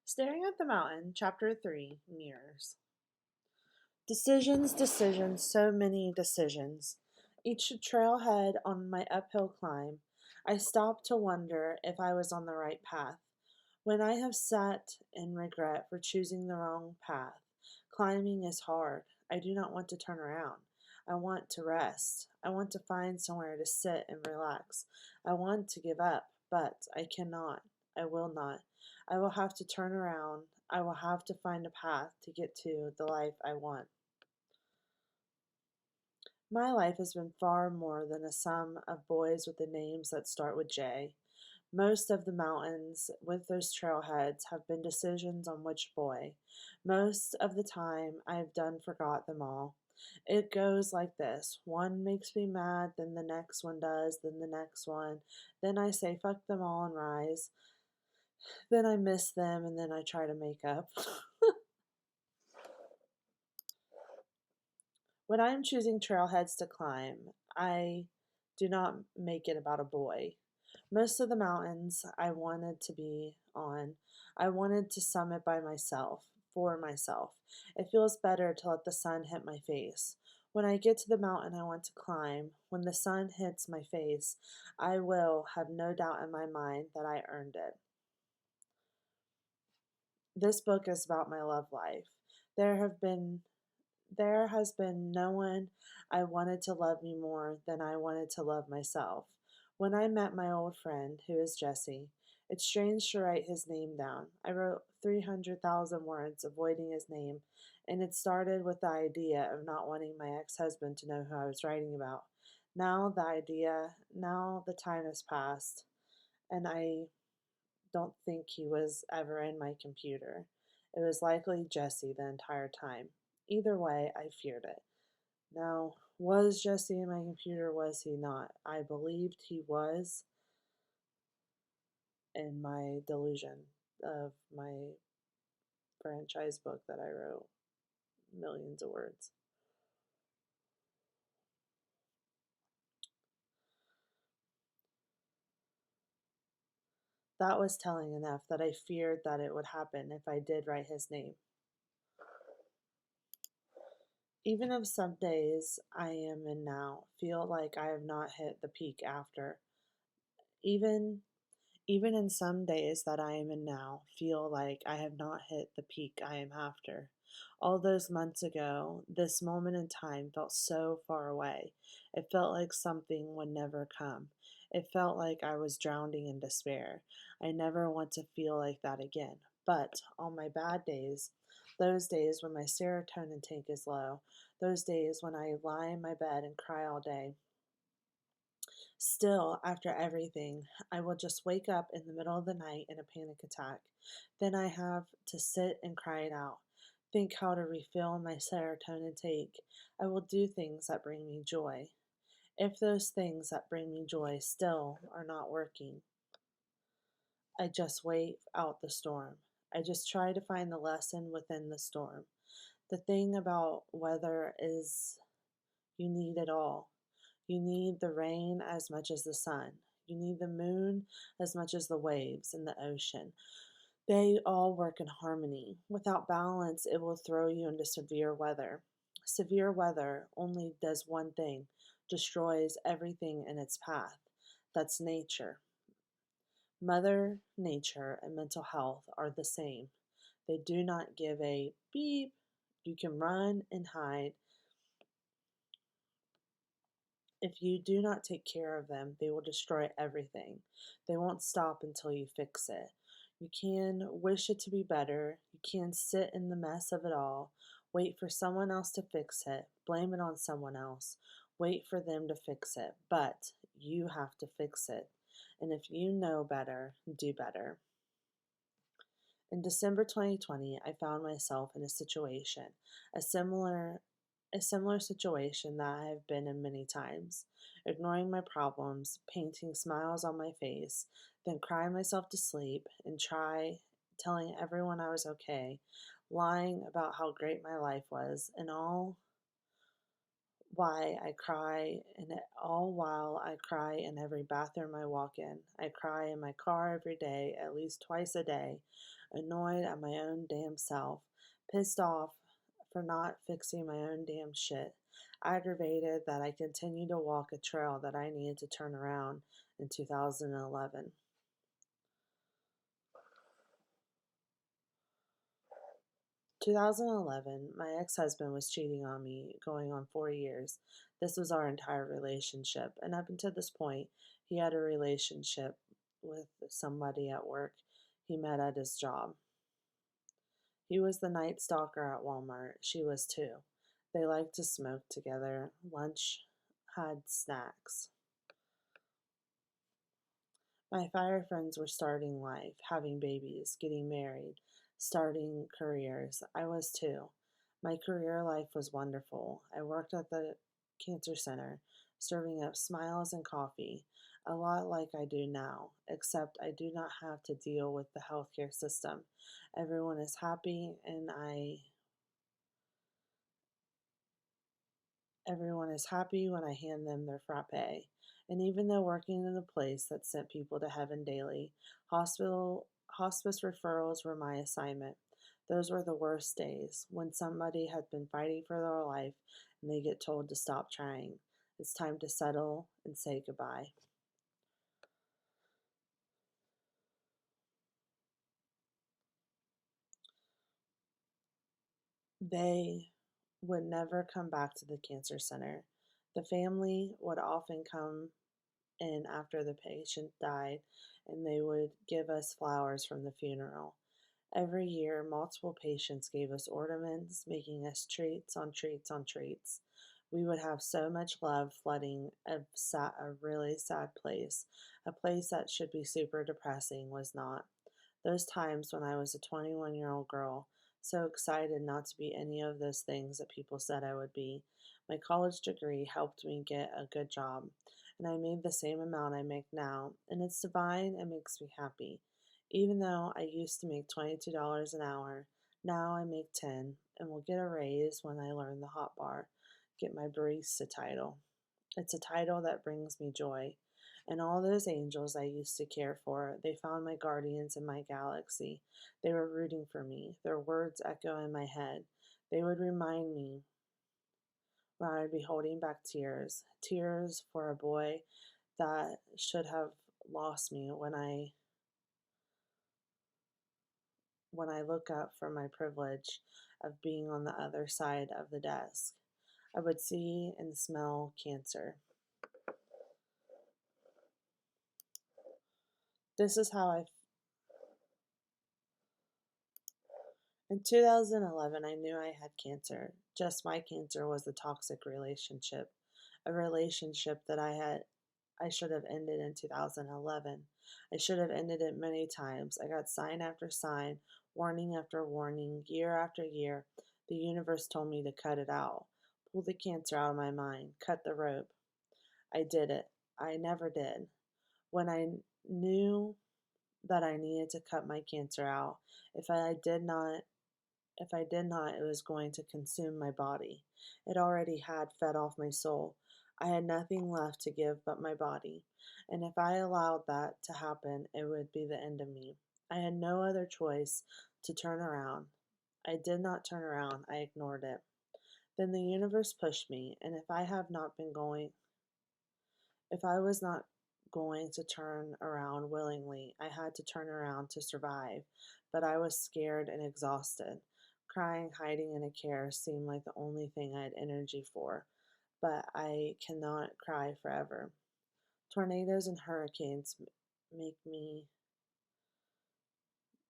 Staring at the Mountain, Chapter 3 Mirrors. Decisions, decisions, so many decisions. Each trailhead on my uphill climb, I stopped to wonder if I was on the right path. When I have sat in regret for choosing the wrong path, climbing is hard. I do not want to turn around. I want to rest. I want to find somewhere to sit and relax. I want to give up, but I cannot. I will not. I will have to turn around. I will have to find a path to get to the life I want. My life has been far more than a sum of boys with the names that start with J. Most of the mountains with those trailheads have been decisions on which boy. Most of the time I have done forgot them all. It goes like this. One makes me mad, then the next one does, then the next one. Then I say fuck them all and rise. Then I miss them and then I try to make up. When I am choosing trailheads to climb, I do not make it about a boy. Most of the mountains I wanted to be on, I wanted to summit by myself, for myself. It feels better to let the sun hit my face. When I get to the mountain I want to climb, when the sun hits my face, I will have no doubt in my mind that I earned it. This book is about my love life. There have been There has been no one I wanted to love me more than I wanted to love myself. When I met my old friend, who is Jesse, it's strange to write his name down. I wrote 300,000 words avoiding his name, and it started with the idea of not wanting my ex husband to know who I was writing about. Now the time has passed, and I don't think he was ever in my computer. It was likely Jesse the entire time. Either way, I feared it. Now, was Jesse in my computer? Was he not? I believed he was in my delusion of my franchise book that I wrote millions of words. That was telling enough that I feared that it would happen if I did write his name. Even if some days I am in now feel like I have not hit the peak after, even even in some days that I am in now feel like I have not hit the peak I am after. All those months ago, this moment in time felt so far away. It felt like something would never come. It felt like I was drowning in despair. I never want to feel like that again. But on my bad days, those days when my serotonin tank is low, those days when I lie in my bed and cry all day, still, after everything, I will just wake up in the middle of the night in a panic attack. Then I have to sit and cry it out, think how to refill my serotonin tank. I will do things that bring me joy. If those things that bring me joy still are not working, I just wait out the storm. I just try to find the lesson within the storm. The thing about weather is you need it all. You need the rain as much as the sun. You need the moon as much as the waves in the ocean. They all work in harmony. Without balance, it will throw you into severe weather. Severe weather only does one thing, destroys everything in its path. That's nature. Mother Nature and mental health are the same. They do not give a beep. You can run and hide. If you do not take care of them, they will destroy everything. They won't stop until you fix it. You can wish it to be better. You can sit in the mess of it all, wait for someone else to fix it, blame it on someone else, wait for them to fix it. But you have to fix it. And if you know better, do better. In December 2020, I found myself in a similar a similar situation that I have been in many times, ignoring my problems, painting smiles on my face, then crying myself to sleep and telling everyone I was okay, lying about how great my life was, and all Why I cry in it all while I cry in every bathroom I walk in. I cry in my car every day, at least twice a day, annoyed at my own damn self, pissed off for not fixing my own damn shit, aggravated that I continue to walk a trail that I needed to turn around in 2011. 2011, my ex husband was cheating on me, going on 4 years. This was our entire relationship. And up until this point, he had a relationship with somebody at work he met at his job. He was the night stalker at Walmart. She was too. They liked to smoke together. Lunch had snacks. My fire friends were starting life, having babies, getting married, starting careers. I was too. My career life was wonderful. I worked at the cancer center, serving up smiles and coffee, a lot like I do now, except I do not have to deal with the healthcare system. Everyone is happy and everyone is happy when I hand them their frappe. And even though working in a place that sent people to heaven daily, hospice referrals were my assignment. Those were the worst days when somebody had been fighting for their life and they get told to stop trying. It's time to settle and say goodbye. They would never come back to the cancer center. The family would often come in after the patient died, and they would give us flowers from the funeral. Every year, multiple patients gave us ornaments, making us treats on treats on treats. We would have so much love flooding a really sad place. A place that should be super depressing was not. Those times when I was a 21-year-old girl, so excited not to be any of those things that people said I would be. My college degree helped me get a good job, and I made the same amount I make now, and it's divine and makes me happy. Even though I used to make $22 an hour, now I make 10 and will get a raise when I learn the hot bar, get my barista title. It's a title that brings me joy. And all those angels I used to care for, they found my guardians in my galaxy. They were rooting for me. Their words echo in my head. They would remind me when I would be holding back tears, tears for a boy that should have lost me when I look up from my privilege of being on the other side of the desk. I would see and smell cancer. This is how I In 2011, I knew I had cancer. Just my cancer was a toxic relationship, a relationship that I should have ended in 2011. I should have ended it many times. I got sign after sign, warning after warning, year after year. The universe told me to cut it out. Pull the cancer out of my mind. Cut the rope. I did it. I never did. When I knew that I needed to cut my cancer out, if I did not if I did not, it was going to consume my body. It already had fed off my soul. I had nothing left to give but my body. And if I allowed that to happen, it would be the end of me. I had no other choice to turn around. I did not turn around, I ignored it. Then the universe pushed me, and if I was not going to turn around willingly, I had to turn around to survive. But I was scared and exhausted. Crying, hiding in a chair seemed like the only thing I had energy for. But I cannot cry forever. Tornadoes and hurricanes make me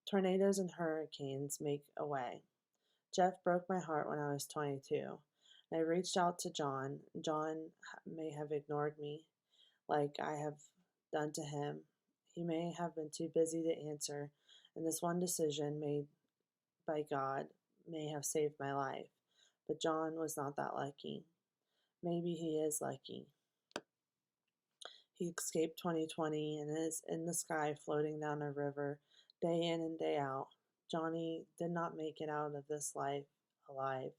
Tornadoes and hurricanes make a way. Jeff broke my heart when I was 22. I reached out to John. John may have ignored me like I have done to him. He may have been too busy to answer, and this one decision made by God may have saved my life. But John was not that lucky. Maybe he is lucky. He escaped 2020 and is in the sky floating down a river day in and day out. Johnny did not make it out of this life alive.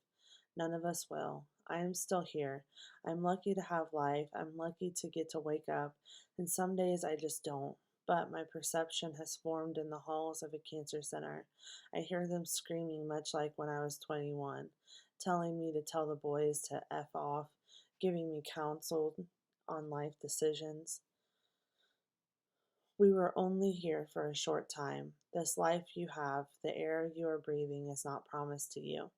None of us will. I am still here. I'm lucky to have life. I'm lucky to get to wake up, and some days I just don't. But my perception has formed in the halls of a cancer center. I hear them screaming much like when I was 21, telling me to tell the boys to F off, giving me counsel on life decisions. We were only here for a short time. This life you have, the air you are breathing, is not promised to you.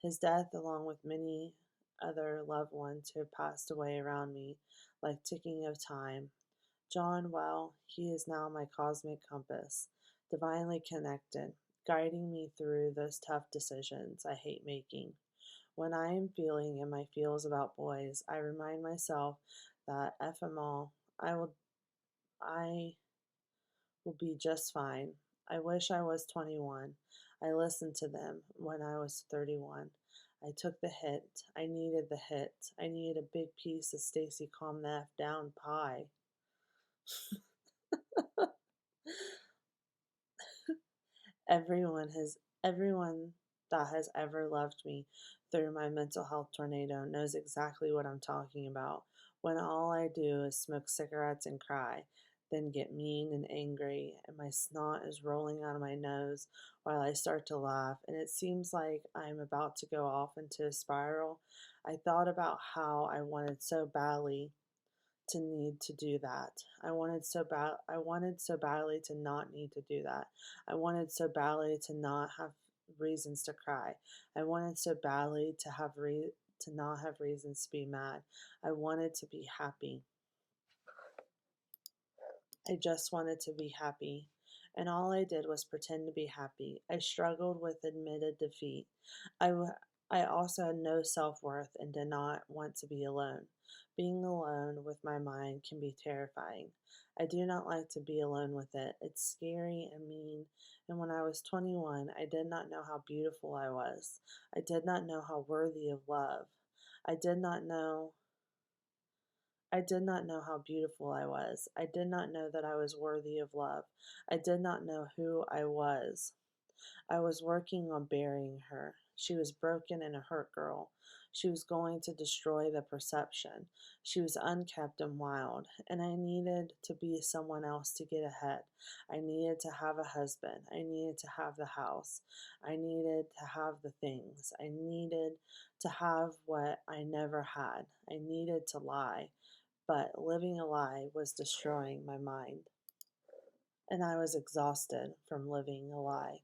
His death, along with many other loved ones who have passed away around me, like ticking of time. John, well, he is now my cosmic compass, divinely connected, guiding me through those tough decisions I hate making. When I am feeling in my feels about boys, I remind myself that F 'em all, I will be just fine. I wish I was 21. I listened to them when I was 31. I took the hit. I needed the hit. I needed a big piece of Stacy calm the F down pie. Everyone that has ever loved me through my mental health tornado knows exactly what I'm talking about. When all I do is smoke cigarettes and cry, then get mean and angry, and my snot is rolling out of my nose while I start to laugh, and it seems like I'm about to go off into a spiral. I thought about how I wanted so badly to need to do that. I wanted so badly to not need to do that. I wanted so badly to not have reasons to cry. I wanted so badly to not have reasons to be mad. I wanted to be happy. I just wanted to be happy. And all I did was pretend to be happy. I struggled with admitted defeat. I, w- I also had no self worth and did not want to be alone. Being alone with my mind can be terrifying. I do not like to be alone with it. It's scary and mean. And when I was 21, I did not know how beautiful I was. I did not know how worthy of love. I did not know I did not know how beautiful I was. I did not know that I was worthy of love. I did not know who I was. I was working on burying her. She was broken and a hurt girl. She was going to destroy the perception. She was unkept and wild, and I needed to be someone else to get ahead. I needed to have a husband. I needed to have the house. I needed to have the things. I needed to have what I never had. I needed to lie, but living a lie was destroying my mind, and I was exhausted from living a lie.